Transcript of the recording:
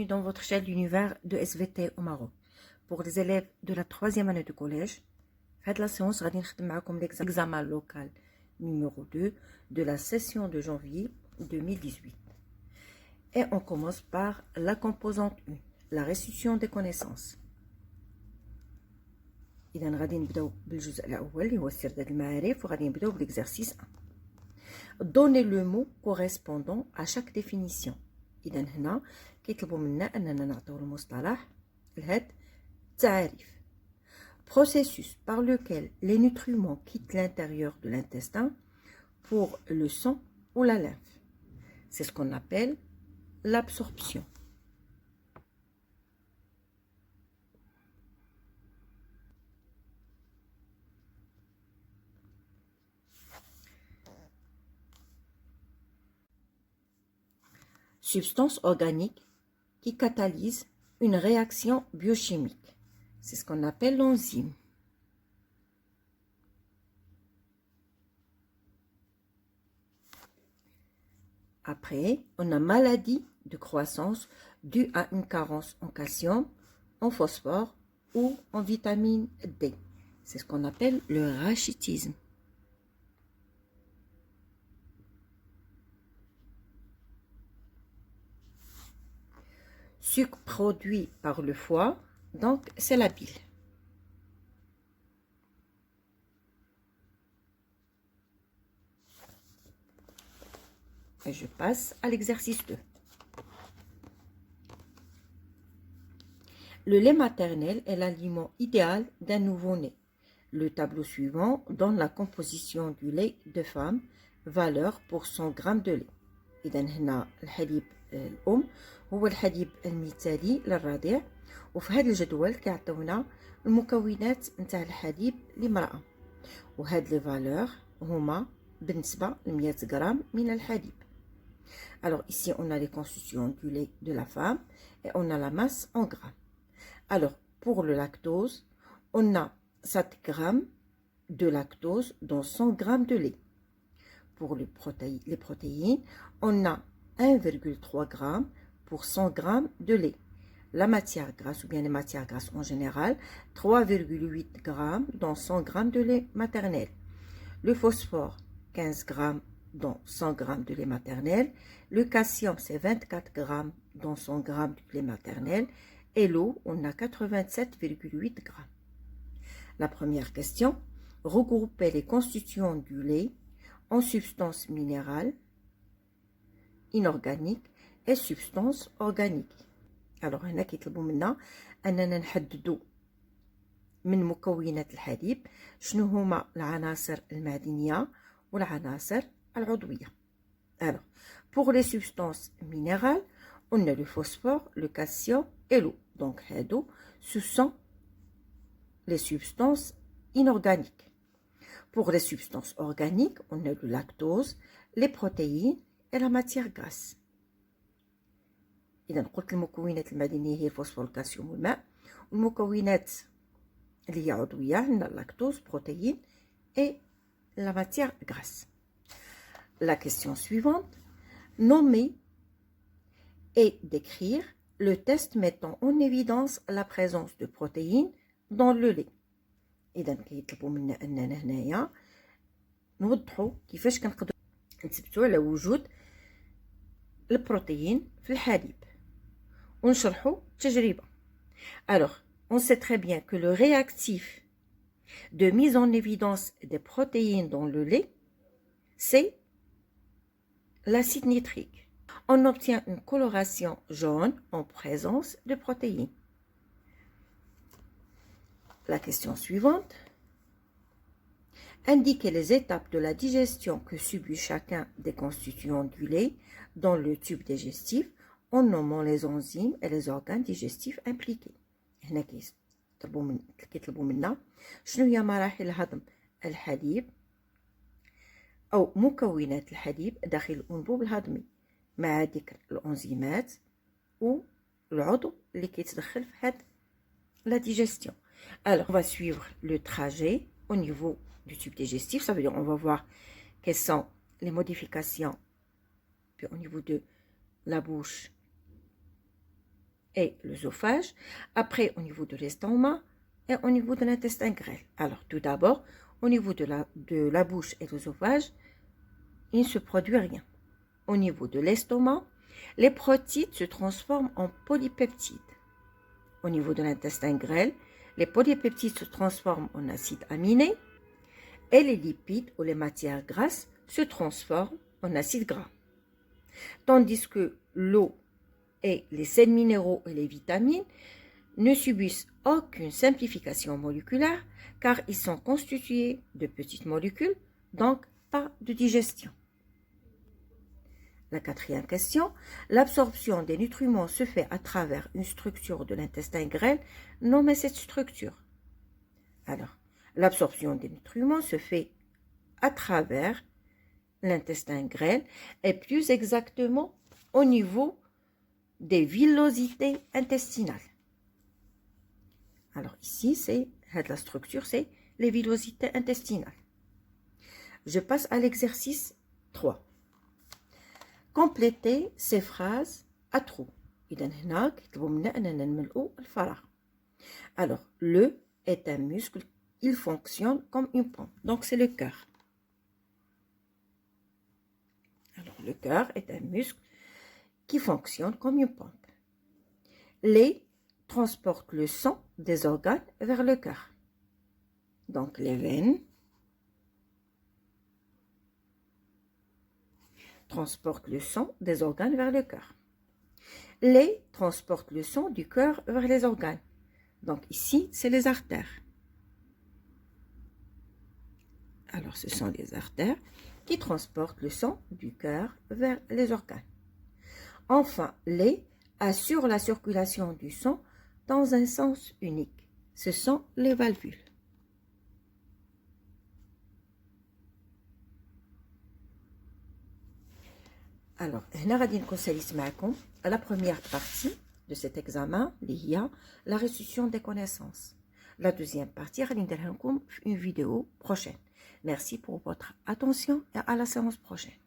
bienvenue dans votre chaîne L'univers de SVT au Maroc. Pour les élèves de la 3e année de collège, faites la séance, غادي نخدم معكم l'examen local numéro 2 de la session de janvier 2018. Et on commence par la composante 1, la restitution des connaissances. إذا غادي نبداو بالجزء الأول اللي هو استرداد المعارف وغادي نبداو بالexercice 1. Donnez le mot correspondant à chaque définition. إذا هنا كيطلبوا منا أننا نعطيو المصطلح لهاد التعاريف. Processus par lequel les nutriments quittent l'intérieur de l'intestin pour le sang ou la lymphe. C'est ce qu'on appelle l'absorption. Substance organique qui catalyse une réaction biochimique. C'est ce qu'on appelle l'enzyme. Après, on a maladie de croissance due à une carence en calcium, en phosphore ou en vitamine D. C'est ce qu'on appelle le rachitisme. Sucre produit par le foie, donc c'est la bile. Et je passe à l'exercice 2. Le lait maternel est l'aliment idéal d'un nouveau-né. Le tableau suivant donne la composition du lait de femme, valeur pour 100 g de lait. إذا هنا الحليب الأم هو الحليب المثالي للرضيع، وفي هذا الجدول كيعطيونا المكونات نتاع الحليب للمرأة، وهاد لي فالور هما بالنسبة ل 100 غرام من الحليب. Alors ici on a les constituants du lait de la femme et on a la masse en grammes. Alors pour le lactose, on a 7 grammes de lactose dans 100 g de lait. Pour les protéines, on a 1,3 g pour 100 g de lait. La matière grasse ou bien les matières grasses en général, 3,8 g dans 100 g de lait maternel. Le phosphore, 15 g dans 100 g de lait maternel. Le calcium, c'est 24 g dans 100 g de lait maternel. Et l'eau, on a 87,8 g. La première question, regroupez les constituants du lait en substances minérales, inorganiques et substances organiques. Alors هنا كيطلبوا منا أننا نحددوا من مكونات الحليب شنو هما العناصر المعدنية والعناصر العضوية. Alors pour les substances minérales, on a le phosphore, le calcium et l'eau. Donc هادو ce sont les substances inorganiques. Pour les substances organiques, on a le lactose, les protéines et la matière grasse. إذا قلت المكونات المعدنية هي الفوسفور والكالسيوم والماء، والمكونات اللي هي عضوية عندنا اللاكتوز، بروتيين et la matière grasse. La question suivante, nommer et décrire le test mettant en évidence la présence de protéines dans le lait. إذا كيطلبوا منا أننا هنايا نوضحوا كيفاش كنقدروا نثبتوا على وجود البروتين في الحليب ونشرحوا التجربة. Alors, on sait très bien que le réactif de mise en évidence des protéines dans le lait, c'est l'acide nitrique. On obtient une coloration jaune en présence de protéines. La question suivante. Indiquez les étapes de la digestion que subit chacun des constituants du lait dans le tube digestif en nommant les enzymes et les organes digestifs impliqués. هنا كيطلبوا منا شنو هي مراحل هضم الحليب أو مكونات الحليب داخل الأنبوب الهضمي مع ذكر الأنزيمات والعضو اللي كيتدخل في هاد la digestion. Alors, on va suivre le trajet au niveau du tube digestif. Ça veut dire on va voir quelles sont les modifications puis au niveau de la bouche et l'œsophage, après au niveau de l'estomac et au niveau de l'intestin grêle. Alors tout d'abord, au niveau de la bouche et de l'œsophage, il ne se produit rien. Au niveau de l'estomac, les protides se transforment en polypeptides. Au niveau de l'intestin grêle, les polypeptides se transforment en acides aminés et les lipides ou les matières grasses se transforment en acides gras. Tandis que l'eau et les sels minéraux et les vitamines ne subissent aucune simplification moléculaire car ils sont constitués de petites molécules, donc pas de digestion. La quatrième question, l'absorption des nutriments se fait à travers une structure de l'intestin grêle, nommée cette structure. Alors, l'absorption des nutriments se fait à travers l'intestin grêle et plus exactement au niveau des villosités intestinales. Alors ici, la structure, c'est les villosités intestinales. Je passe à l'exercice 3. Complétez ces phrases à trous. Alors, le est un muscle, il fonctionne comme une pompe. Donc, c'est le cœur. Alors, le cœur est un muscle qui fonctionne comme une pompe. Les transportent le sang des organes vers le cœur. Donc, les veines transportent le sang des organes vers le cœur. Les transportent le sang du cœur vers les organes. Donc, ici, c'est les artères. Alors, ce sont les artères qui transportent le sang du cœur vers les organes. Enfin, les assurent la circulation du sang dans un sens unique. Ce sont les valvules. Alors, هنا غادي نكون ساليت معكم la première partie de cet examen اللي هي la restitution des connaissances. La deuxième partie غادي نديرها لكم في une vidéo prochaine. Merci pour votre attention et à la séance prochaine.